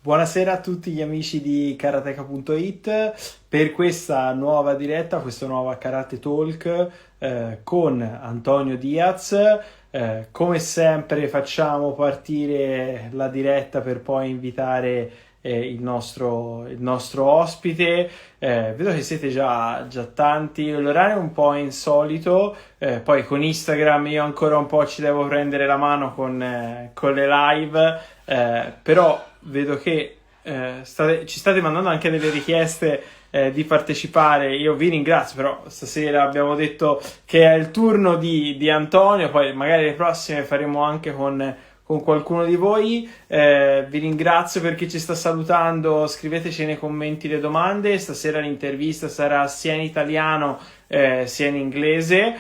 Buonasera a tutti gli amici di karateka.it per questa nuova diretta, questa nuova Karate Talk con Antonio Diaz. Come sempre facciamo partire la diretta per poi invitare il nostro ospite. Vedo che siete già tanti, l'orario è un po' insolito, poi con Instagram io ancora un po' ci devo prendere la mano con le live. Però vedo che ci state mandando anche delle richieste di partecipare. Io vi ringrazio, però stasera abbiamo detto che è il turno di Antonio, poi magari le prossime faremo anche con qualcuno di voi. Vi ringrazio per chi ci sta salutando, scriveteci nei commenti le domande. Stasera l'intervista sarà sia in italiano sia in inglese,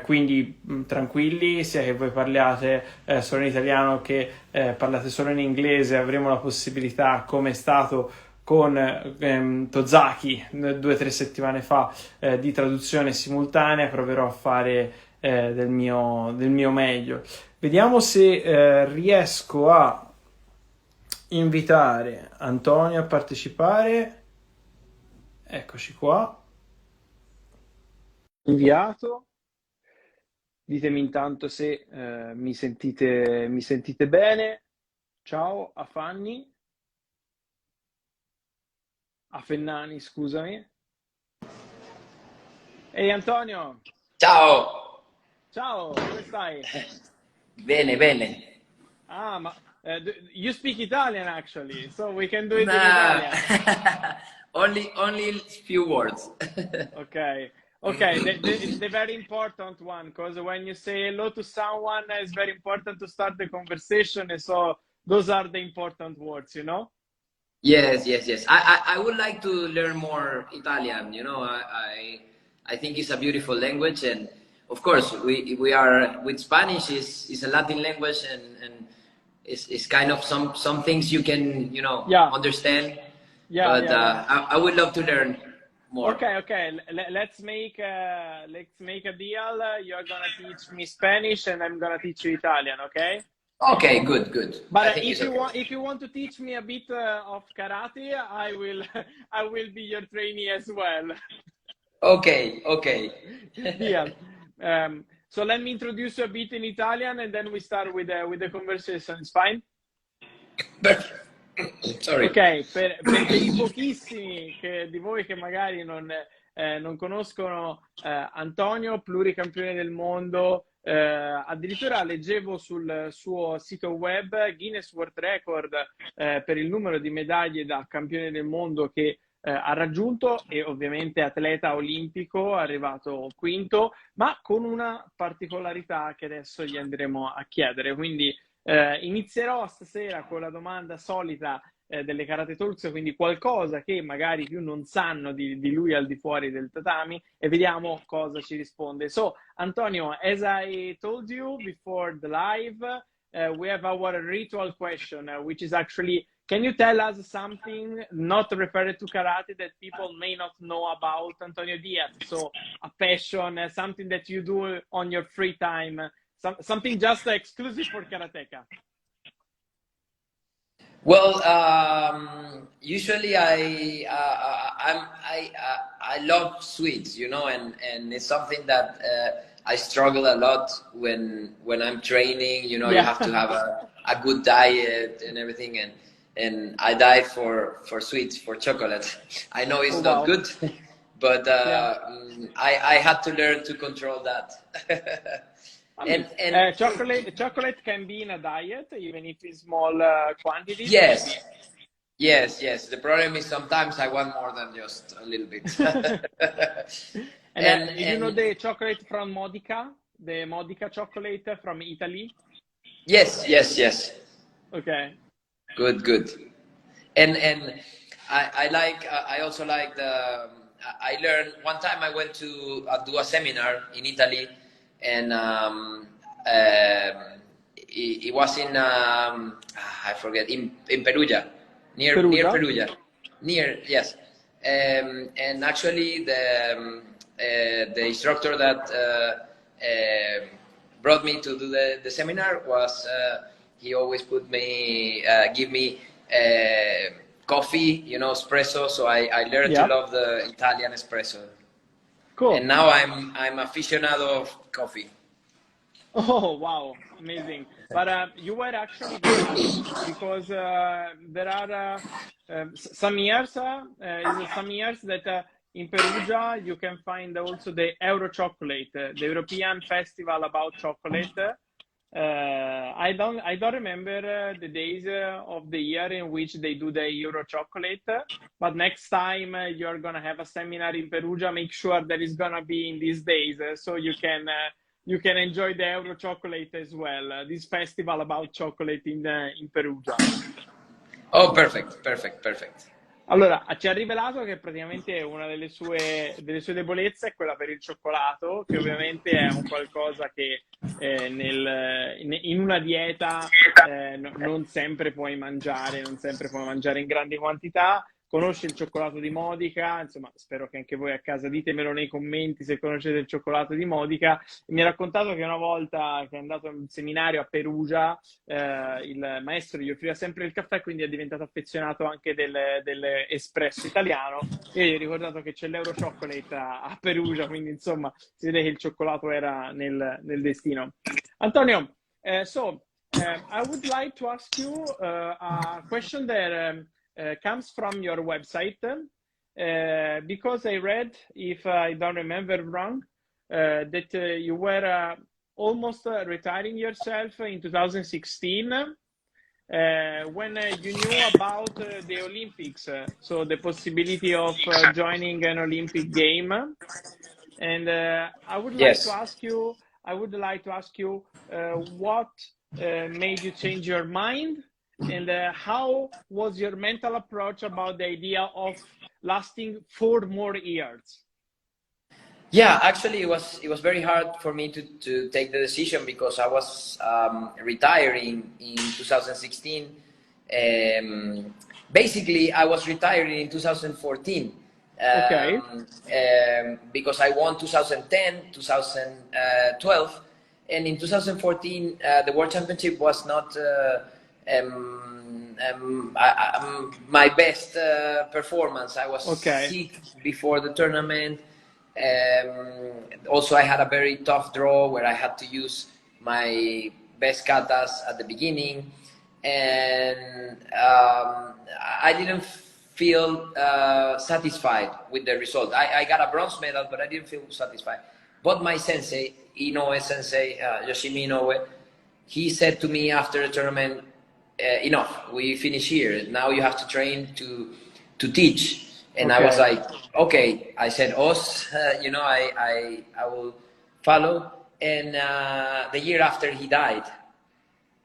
quindi tranquilli, sia che voi parliate solo in italiano che parlate solo in inglese, avremo la possibilità, come è stato con Tozaki 2 o 3 settimane fa, di traduzione simultanea. Proverò a fare del mio meglio. Vediamo se riesco a invitare Antonio a partecipare. Eccoci qua. Inviato. Ditemi intanto se mi sentite bene. Ciao a Fanny, a Fennani, scusami. Ehi Antonio, Ciao! ciao, come stai? Bene, bene. You speak Italian actually, so we can do it in Nah, Italian. only few words. Okay. Okay, the very important one, because when you say hello to someone, it's very important to start the conversation, and so those are the important words, you know? Yes, yes, yes. I would like to learn more Italian. I think it's a beautiful language, and of course, we are with Spanish is a Latin language, and it's kind of some things you can Yeah, understand, yeah, but yeah, yeah. I would love to learn more. Okay, okay. Let's make a deal. You're gonna teach me Spanish, and I'm gonna teach you Italian, okay? Okay, good, good. But I think it's if you okay. want, if you want to teach me a bit of karate, I will, I will be your trainee as well. Okay, okay. Deal. So let me introduce you a bit in Italian, and then we start with the conversation. It's fine? Sorry. Ok, per i pochissimi di voi che magari non conoscono Antonio, pluricampione del mondo, addirittura leggevo sul suo sito web Guinness World Record per il numero di medaglie da campione del mondo che ha raggiunto, e ovviamente atleta olimpico, arrivato quinto, ma con una particolarità che adesso gli andremo a chiedere. Quindi inizierò stasera con la domanda solita delle Karate Talks, quindi qualcosa che magari più non sanno di lui al di fuori del tatami, e vediamo cosa ci risponde. So, Antonio, as I told you before the live, we have our ritual question, which is actually, can you tell us something not referred to karate that people may not know about Antonio Diaz? So, a passion, something that you do on your free time, something just exclusive for karateka. Well, usually I love sweets, and it's something that I struggle a lot when I'm training. You Yeah. have to have a good diet and everything, and I diet for sweets, for chocolate. I know it's Oh, not wow. good, but Yeah. I had to learn to control that. I mean, And chocolate can be in a diet, even if in small quantities, yes, maybe. yes. The problem is sometimes I want more than just a little bit. And you know And the chocolate from Modica, the Modica chocolate from Italy? yes, yes, yes. Okay. Good, good. And I like I also like the I learned one time I went to do a seminar in Italy, and it was in I forget, in Perugia, near Perugia? Perugia, near, yes. And actually the instructor that brought me to do the seminar was he always give me coffee, you know, espresso. So I learned to Yeah. love the Italian espresso. And Cool. now I'm aficionado of coffee. Oh, wow, amazing. But you were actually very lucky because there are some years, some years that in Perugia you can find also the Euro Chocolate, the European Festival about chocolate. I don't remember the days of the year in which they do the Euro Chocolate, but next time you're gonna have a seminar in Perugia, make sure that it's gonna be in these days, so you can enjoy the Euro Chocolate as well. This festival about chocolate in Perugia. Oh, perfect, perfect, perfect. Allora, ci ha rivelato che praticamente una delle sue debolezze è quella per il cioccolato, che ovviamente è un qualcosa che in una dieta non sempre puoi mangiare, non sempre puoi mangiare in grandi quantità. Conosci il cioccolato di Modica? Insomma, spero che anche voi a casa ditemelo nei commenti se conoscete il cioccolato di Modica. Mi ha raccontato che una volta che è andato a un seminario a Perugia, il maestro gli offriva sempre il caffè, quindi è diventato affezionato anche del espresso italiano. E io ho ricordato che c'è l'Euro Chocolate a Perugia, quindi insomma si vede che il cioccolato era nel destino. Antonio, I would like to ask you a question that comes from your website because I read, if I don't remember wrong, that you were almost retiring yourself in 2016 when you knew about the Olympics, so the possibility of joining an Olympic game. And I would like to Yes. ask you, what made you change your mind, and how was your mental approach about the idea of lasting 4 more years? Yeah, actually, it was very hard for me to take the decision because I was retiring in 2016. Basically, I was retiring in 2014 Okay. because I won 2010, 2012, and in 2014 the World Championship was not my best performance. I was Okay. sick before the tournament. Also, I had a very tough draw where I had to use my best katas at the beginning, and I didn't feel satisfied with the result. I got a bronze medal, but I didn't feel satisfied. But my sensei, Inoue sensei, Yoshimi Inoue, he said to me after the tournament, enough, we finish here. Now you have to train to teach. And I was Okay. like, okay. I said, Os, I will follow. And the year after he died.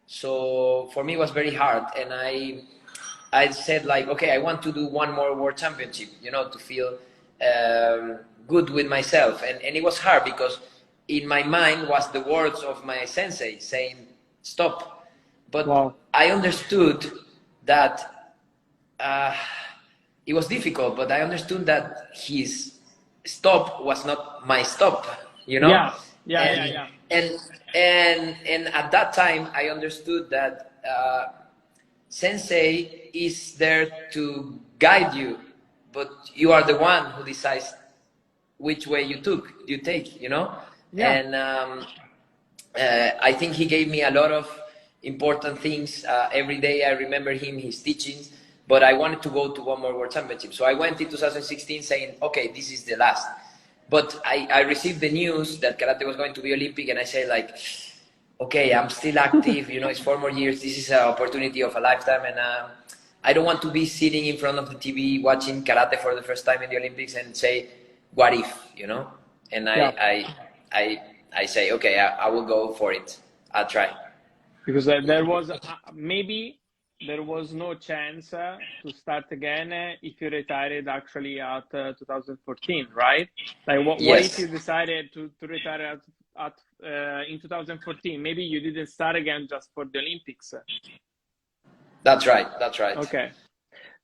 So for me it was very hard. And I said like, okay, I want to do one more World Championship, to feel good with myself. And it was hard because in my mind was the words of my sensei saying, stop. But Wow. I understood that it was difficult, but I understood that his stop was not my stop, Yeah. Yeah. and Yeah. Yeah. and at that time I understood that sensei is there to guide you, but you are the one who decides which way you take, Yeah. and I think he gave me a lot of important things. Every day I remember his teachings, but I wanted to go to one more World Championship. So I went in 2016 saying, okay, this is the last. But I received the news that karate was going to be Olympic, and I said like, okay, I'm still active, it's 4 more years. This is an opportunity of a lifetime, and I don't want to be sitting in front of the TV watching karate for the first time in the Olympics and say, what if, And Yeah. I say, okay, I will go for it. I'll try. Because there was maybe there was no chance to start again if you retired actually at 2014, right? Like what if Yes, you decided to retire at in 2014? Maybe you didn't start again just for the Olympics. that's right. That's right. Ok.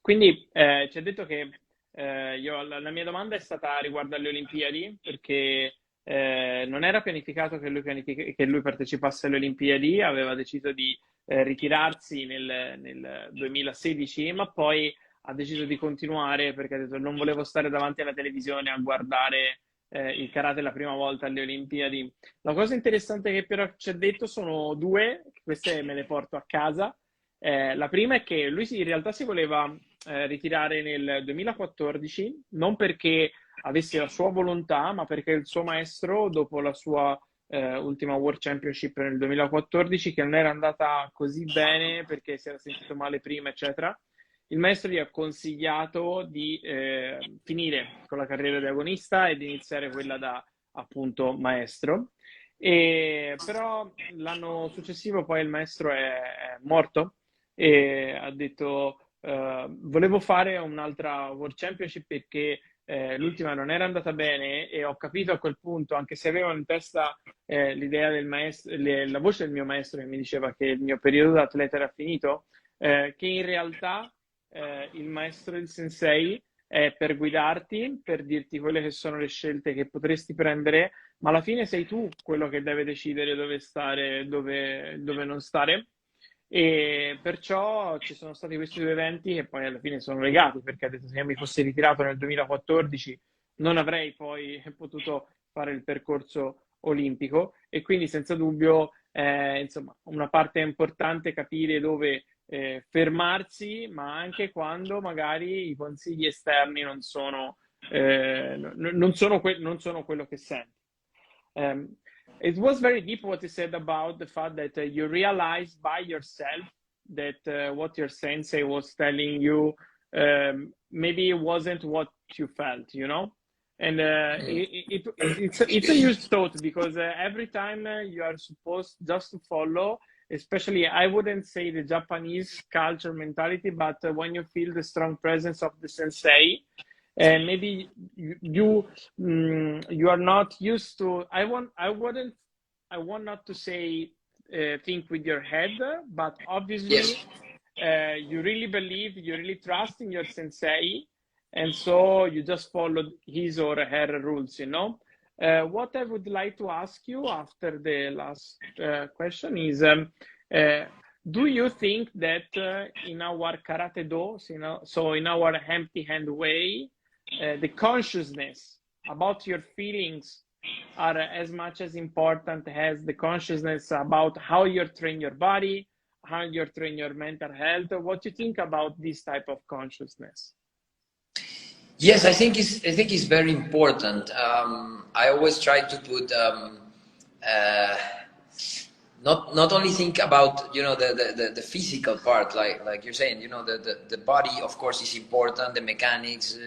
Quindi ci ha detto che la mia domanda è stata riguardo alle Olimpiadi, perché non era pianificato che lui partecipasse alle Olimpiadi, aveva deciso di ritirarsi nel 2016, ma poi ha deciso di continuare perché ha detto non volevo stare davanti alla televisione a guardare il karate la prima volta alle Olimpiadi. La cosa interessante che però ci ha detto sono due, queste me le porto a casa. La prima è che lui in realtà si voleva ritirare nel 2014, non perché avesse la sua volontà, ma perché il suo maestro, dopo la sua ultima World Championship nel 2014, che non era andata così bene perché si era sentito male prima, eccetera, il maestro gli ha consigliato di finire con la carriera di agonista e di iniziare quella da appunto maestro. Però l'anno successivo poi il maestro è morto e ha detto volevo fare un'altra World Championship perché l'ultima non era andata bene e ho capito a quel punto, anche se avevo in testa l'idea del maestro, la voce del mio maestro che mi diceva che il mio periodo da atleta era finito, che in realtà il maestro, il sensei, è per guidarti, per dirti quelle che sono le scelte che potresti prendere, ma alla fine sei tu quello che deve decidere dove stare, dove non stare. E perciò ci sono stati questi due eventi che poi alla fine sono legati, perché ha detto se io mi fossi ritirato nel 2014 non avrei poi potuto fare il percorso olimpico e quindi senza dubbio insomma una parte importante è capire dove fermarsi, ma anche quando magari i consigli esterni non sono quello che senti. Um, it was very deep what you said about the fact that you realized by yourself that what your sensei was telling you maybe it wasn't what you felt, you know? And it's a huge thought because every time you are supposed just to follow, especially I wouldn't say the Japanese culture mentality, but when you feel the strong presence of the sensei, and maybe you are not used to. I want not to say think with your head, but obviously Yes. you really believe, you really trust in your sensei, and so you just follow his or her rules, you know. What I would like to ask you after the last question is, do you think that in our karate do, so in our empty hand way, the consciousness about your feelings are as much as important as the consciousness about how you train your body, how you train your mental health? What do you think about this type of consciousness? Yes, I think it's very important. I always try to put uh, not only think about the physical part, like you're saying, the body of course is important, the mechanics,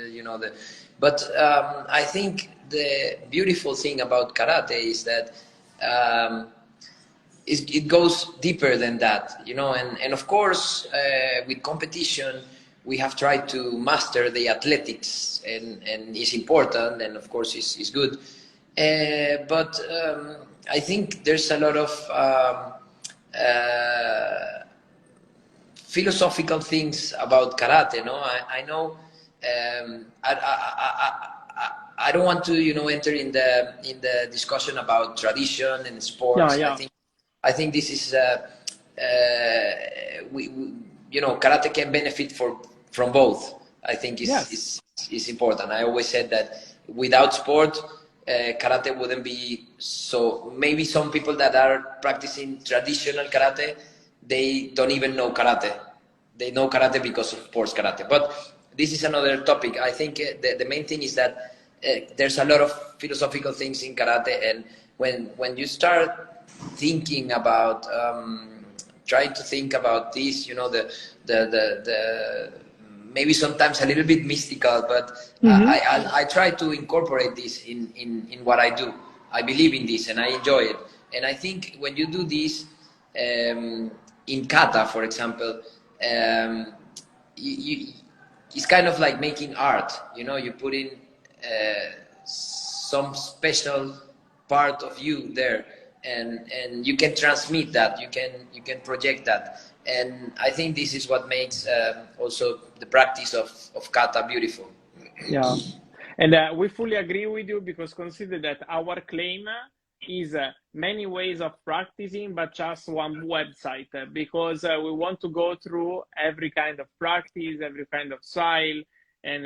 but I think the beautiful thing about karate is that it goes deeper than that, and of course with competition we have tried to master the athletics, and it's important, and of course it's good, but I think there's a lot of philosophical things about karate. No, I know. I don't want to enter in the discussion about tradition and Yeah, sports. yeah. I think this is we karate can benefit from both. I think Yes. is important. I always said that without sport, karate wouldn't be so. Maybe some people that are practicing traditional karate, they don't even know karate. They know karate because of sports karate. But this is another topic. I think the main thing is that there's a lot of philosophical things in karate, and when you start thinking about trying to think about this, the maybe sometimes a little bit mystical, but I try to incorporate this in what I do. I believe in this and I enjoy it. And I think when you do this in kata, for example, it's kind of like making art. You put in some special part of you there, and you can transmit that. You can project that. And I think this is what makes also the practice of kata beautiful. Yeah. And we fully agree with you because consider that our claim is many ways of practicing, but just one website, because we want to go through every kind of practice, every kind of style, and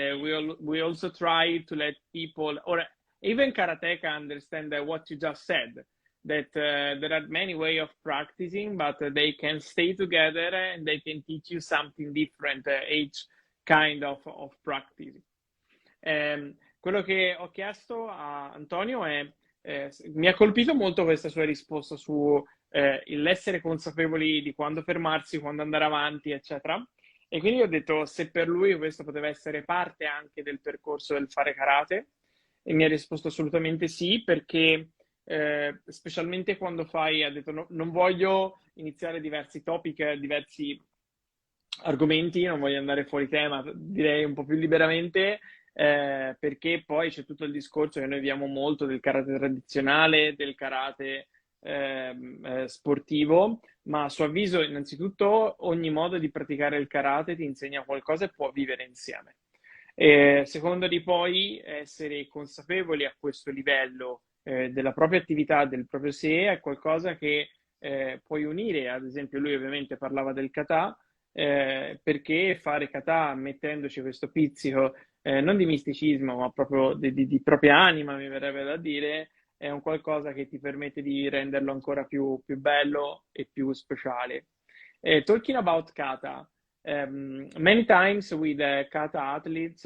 we also try to let people, or even karateka, understand what you just said, that there are many ways of practicing, but they can stay together and they can teach you something different each kind of practice. Quello che ho chiesto a Antonio è, mi ha colpito molto questa sua risposta su l'essere consapevoli di quando fermarsi, quando andare avanti, eccetera. E quindi ho detto se per lui questo poteva essere parte anche del percorso del fare karate, e mi ha risposto assolutamente sì, perché specialmente quando fai, ha detto non voglio iniziare diversi topic, diversi argomenti, non voglio andare fuori tema, direi un po' più liberamente, perché poi c'è tutto il discorso che noi vediamo molto del karate tradizionale, del karate sportivo, ma a suo avviso innanzitutto ogni modo di praticare il karate ti insegna qualcosa e può vivere insieme. Secondo di poi essere consapevoli a questo livello della propria attività, del proprio sé, è qualcosa che puoi unire. Ad esempio lui ovviamente parlava del kata, perché fare kata mettendoci questo pizzico non di misticismo, ma proprio di propria anima, mi verrebbe da dire, è un qualcosa che ti permette di renderlo ancora più bello e più speciale. Talking about kata, many times with kata athletes,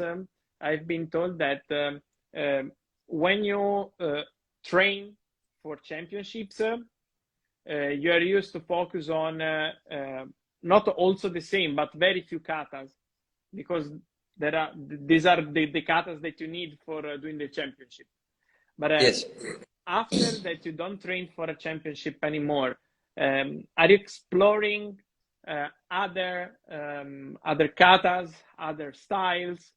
I've been told that when you train for championships, you are used to focus on not also the same, but very few katas, because these are the katas that you need for doing the championship. But Yes. after that, you don't train for a championship anymore. Are you exploring other katas, other styles,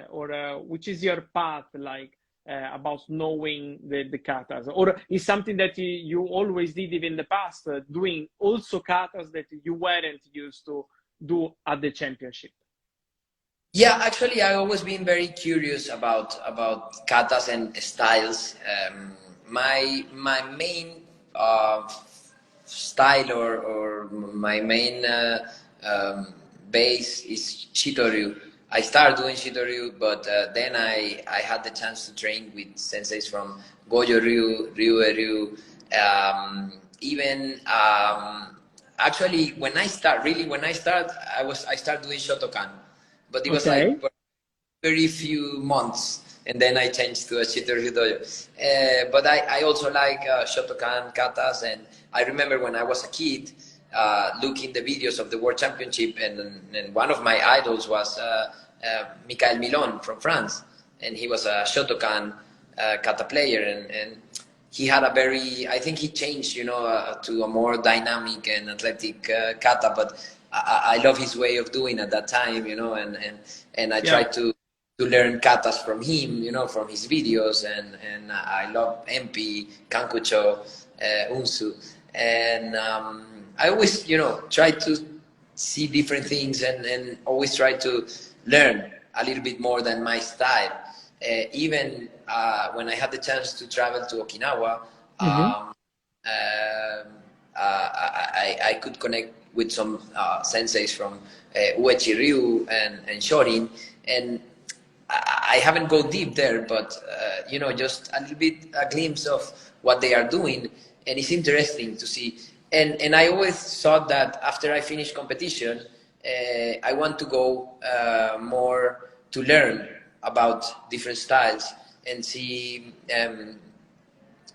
or which is your path like about knowing the katas? Or is something that you always did even in the past, doing also katas that you weren't used to do at the championship? Yeah, actually, I've always been very curious about katas and styles. My main style or my main base is Shito Ryu. I started doing Shito Ryu, but then I had the chance to train with senseis from Gojo Ryu, Ryu, even actually when I started I started doing Shotokan, but it was Okay. like very few months, and then I changed to a Shito Ryu dojo. But I also like Shotokan, katas, and I remember when I was a kid looking the videos of the World Championship, and one of my idols was Michael Milon from France, and he was a Shotokan kata player, and he had a very, I think he changed, to a more dynamic and athletic kata, but I love his way of doing at that time, and I tried to learn katas from him, from his videos, and I love MP, Kankucho, Unsu, and I always, try to see different things and always try to learn a little bit more than my style. Even when I had the chance to travel to Okinawa, I could connect with some senseis from Uechi Ryu and Shorin, and I haven't gone deep there, but just a little bit a glimpse of what they are doing, and it's interesting to see. And I always thought that after I finish competition, I want to go more to learn about different styles and see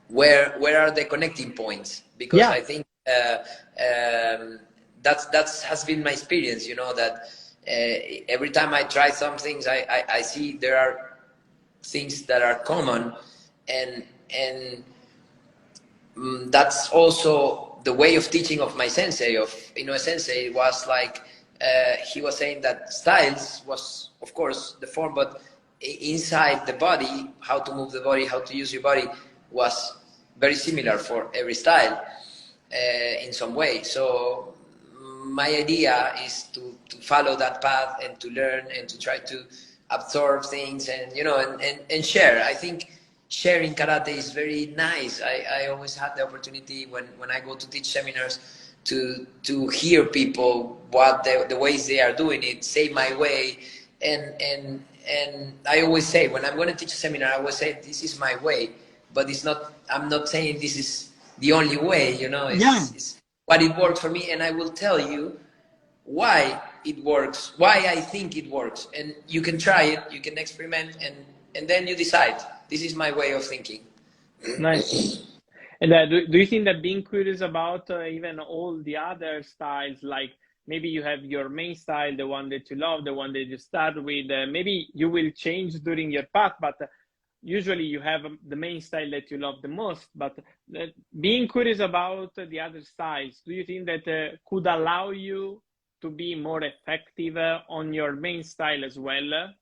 where are the connecting points, because I think that has been my experience. That every time I try some things, I see there are things that are common, and that's also the way of teaching of my sensei, of Inoue Sensei, was like he was saying that styles was of course the form, but inside the body, how to move the body, how to use your body, was very similar for every style in some way. So my idea is to follow that path and to learn and to try to absorb things and and share. I think sharing karate is very nice. I always had the opportunity when I go to teach seminars to hear people what the ways they are doing it, say my way, and I always say when I'm going to teach a seminar, I always say this is my way, but it's not. I'm not saying this is the only way. You know, Yeah. it's what it works for me, and I will tell you why it works, why I think it works, and you can try it, you can experiment, and then you decide. This is my way of thinking. Nice. And do you think that being curious about even all the other styles, like maybe you have your main style, the one that you love, the one that you start with, maybe you will change during your path, but usually you have the main style that you love the most, but being curious about the other styles, do you think that could allow you to be more effective on your main style as well?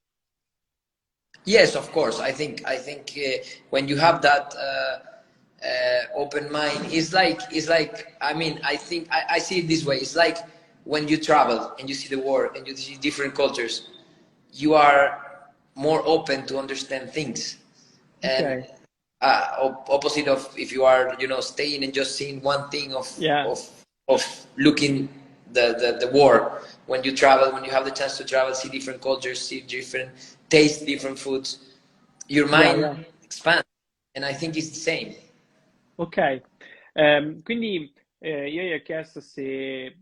Yes, of course. I think when you have that open mind, it's like. I mean, I see it this way. It's like when you travel and you see the world and you see different cultures, you are more open to understand things. And Okay. opposite of if you are, you know, staying and just seeing one thing Yeah. of looking the world. When you travel, when you have the chance to travel, see different cultures, see different taste, different foods, your Yeah, mind yeah. expands, and I think it's the same. Ok, quindi io gli ho chiesto se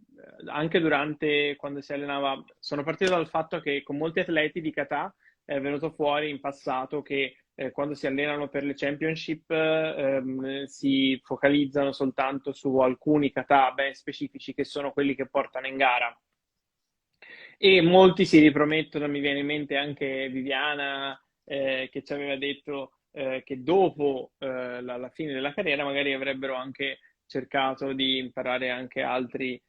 anche durante quando si allenava, sono partito dal fatto che con molti atleti di kata è venuto fuori in passato che quando si allenano per le championship si focalizzano soltanto su alcuni kata ben specifici che sono quelli che portano in gara. E molti si ripromettono, mi viene in mente anche Viviana, che ci aveva detto che dopo la fine della carriera magari avrebbero anche cercato di imparare anche altri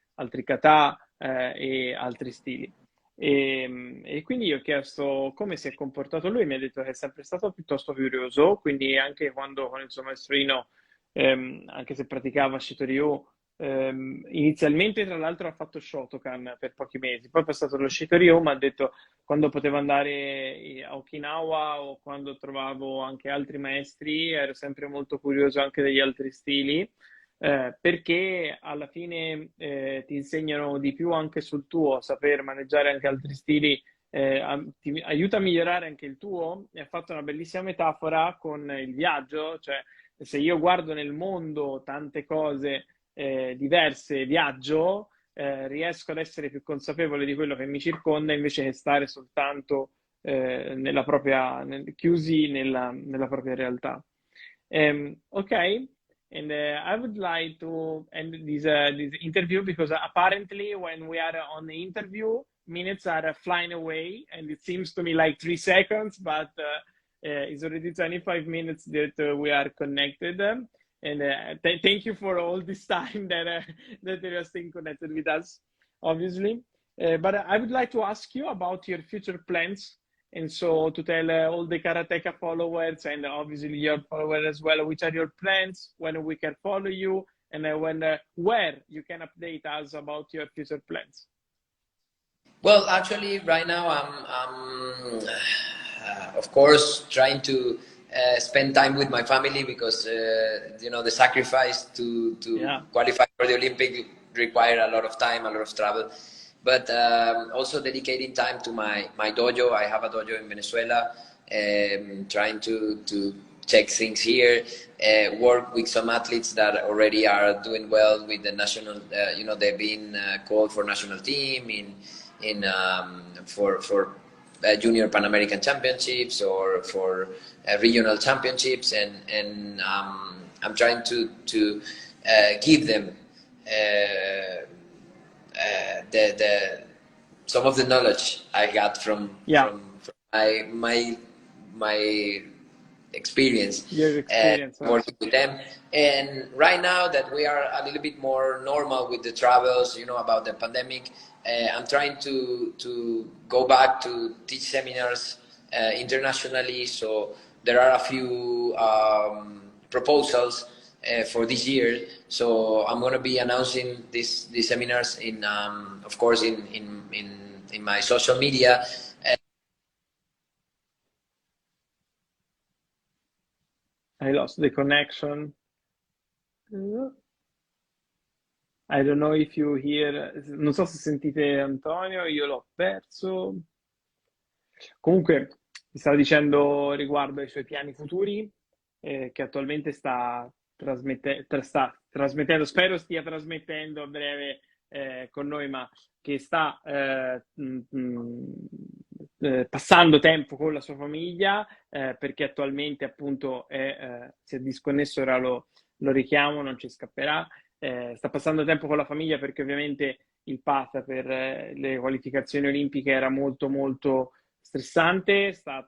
kata e altri stili. E quindi io ho chiesto come si è comportato lui, mi ha detto che è sempre stato piuttosto curioso, quindi anche quando con il suo maestrino, anche se praticava Shito Ryu, inizialmente, tra l'altro, ha fatto Shotokan per pochi mesi, poi è passato allo Shito Ryu, ma ha detto quando potevo andare a Okinawa o quando trovavo anche altri maestri, ero sempre molto curioso anche degli altri stili, perché alla fine ti insegnano di più anche sul tuo, saper maneggiare anche altri stili. Ti aiuta a migliorare anche il tuo. E ha fatto una bellissima metafora con il viaggio, cioè se io guardo nel mondo tante cose diverse viaggio, riesco ad essere più consapevole di quello che mi circonda invece che stare soltanto chiusi nella propria realtà. Ok, and I would like to end this interview because apparently when we are on the interview, minutes are flying away, and it seems to me like 3 seconds, but it's already 25 minutes that we are connected. And thank you for all this time that you are staying connected with us, obviously. But I would like to ask you about your future plans. And so to tell all the Karateka followers and obviously your followers as well, which are your plans, when we can follow you, and where you can update us about your future plans. Well, actually, right now I'm of course, trying to spend time with my family because you know the sacrifice to Yeah. qualify for the Olympic require a lot of time, a lot of travel. But also dedicating time to my dojo. I have a dojo in Venezuela. Trying to check things here, work with some athletes that already are doing well with the national. You know, they've been called for national team for junior Pan American Championships or for regional championships, and I'm trying to give them the some of the knowledge I got from Yeah. my experience Your experience. working with them. And right now that we are a little bit more normal with the travels, you know, about the pandemic, I'm trying to go back to teach seminars internationally. So there are a few proposals for this year. So I'm going to be announcing these seminars in, of course, in my social media. I lost the connection. I don't know if you hear, non so se sentite Antonio, io l'ho perso. Comunque, mi stava dicendo riguardo ai suoi piani futuri, che attualmente sta trasmettendo, spero stia trasmettendo a breve con noi, ma che sta passando tempo con la sua famiglia, perché attualmente appunto si è disconnesso, ora lo richiamo, non ci scapperà. Sta passando tempo con la famiglia perché ovviamente il path per le qualificazioni olimpiche era molto molto stressante, sta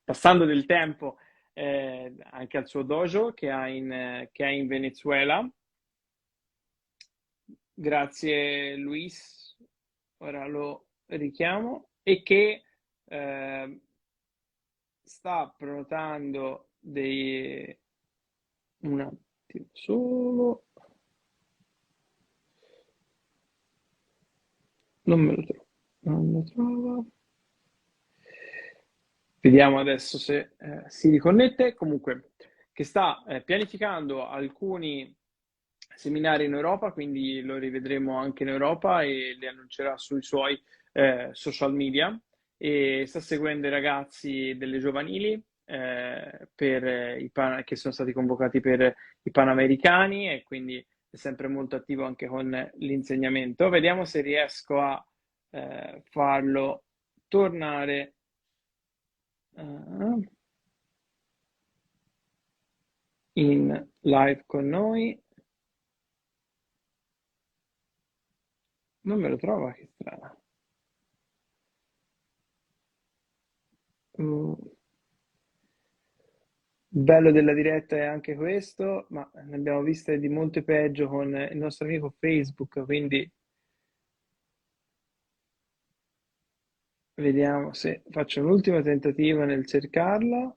passando del tempo anche al suo dojo che ha in Venezuela. Grazie Luis, ora lo richiamo, e che sta prenotando dei... un attimo solo, non me lo trovo, non lo trovo. Vediamo adesso se si riconnette. Comunque, che sta pianificando alcuni seminari in Europa, quindi lo rivedremo anche in Europa e li annuncerà sui suoi social media. E sta seguendo i ragazzi delle giovanili che sono stati convocati per i Panamericani, e quindi è sempre molto attivo anche con l'insegnamento. Vediamo se riesco a farlo tornare in live con noi. Non me lo trova, che strano. Bello della diretta è anche questo, ma ne abbiamo viste di molte peggio con il nostro amico Facebook, quindi vediamo se faccio un ultimo tentativo nel cercarla.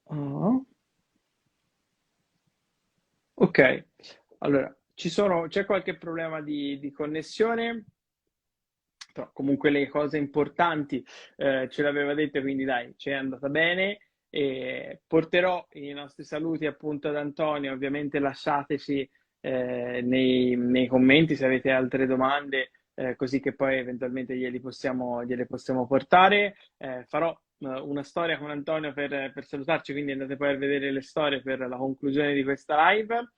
Ah. Ok, allora c'è qualche problema di connessione, però comunque le cose importanti ce l'aveva dette, quindi dai, ci è andata bene. E porterò i nostri saluti appunto ad Antonio, ovviamente lasciateci nei commenti se avete altre domande, così che poi eventualmente gliele possiamo portare. Farò una storia con Antonio per salutarci, quindi andate poi a vedere le storie per la conclusione di questa live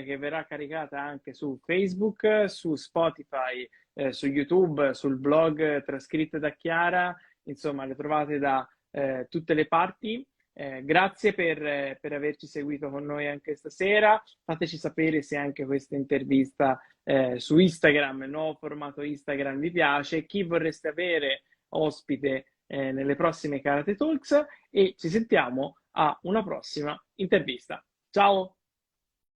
che verrà caricata anche su Facebook, su Spotify, su YouTube, sul blog trascritte da Chiara, insomma le trovate da tutte le parti. Grazie per averci seguito con noi anche stasera. Fateci sapere se anche questa intervista su Instagram, il nuovo formato Instagram, vi piace, chi vorreste avere ospite nelle prossime Karate Talks, e ci sentiamo a una prossima intervista. Ciao!